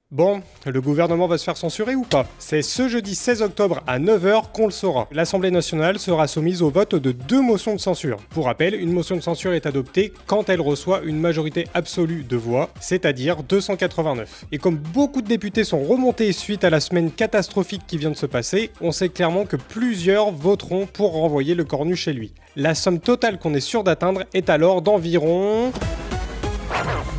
Bon, le gouvernement va se faire censurer ou pas? C'est ce jeudi 16 octobre à 9 h qu'on le saura. L'Assemblée nationale sera soumise au vote de 2 motions de censure. Pour rappel, une motion de censure est adoptée quand elle reçoit une majorité absolue de voix, c'est-à-dire 289. Et comme beaucoup de députés sont remontés suite à la semaine catastrophique qui vient de se passer, on sait clairement que plusieurs voteront pour renvoyer le cornu chez lui. La somme totale qu'on est sûr d'atteindre est alors d'environ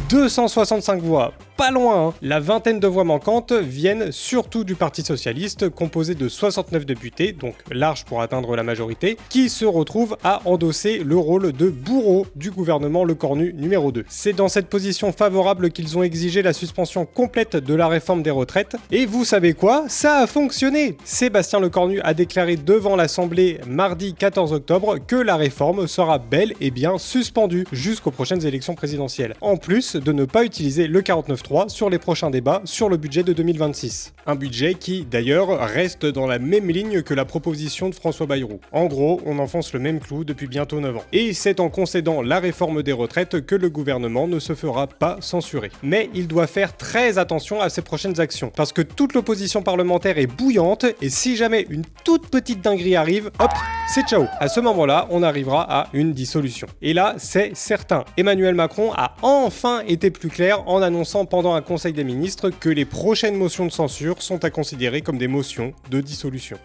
265 voix. Pas loin, hein. La vingtaine de voix manquantes viennent surtout du Parti Socialiste, composé de 69 députés, donc large pour atteindre la majorité, qui se retrouvent à endosser le rôle de bourreau du gouvernement Lecornu numéro 2. C'est dans cette position favorable qu'ils ont exigé la suspension complète de la réforme des retraites, et vous savez quoi? Ça a fonctionné! Sébastien Lecornu a déclaré devant l'Assemblée mardi 14 octobre que la réforme sera bel et bien suspendue jusqu'aux prochaines élections présidentielles, en plus de ne pas utiliser le 49.3 sur les prochains débats sur le budget de 2026. Un budget qui, d'ailleurs, reste dans la même ligne que la proposition de François Bayrou. En gros, on enfonce le même clou depuis bientôt 9 ans. Et c'est en concédant la réforme des retraites que le gouvernement ne se fera pas censurer. Mais il doit faire très attention à ses prochaines actions, parce que toute l'opposition parlementaire est bouillante, et si jamais une toute petite dinguerie arrive, hop, c'est ciao. À ce moment-là, on arrivera à une dissolution. Et là, c'est certain. Emmanuel Macron a enfin été plus clair en annonçant pendant un conseil des ministres que les prochaines motions de censure sont à considérer comme des motions de dissolution.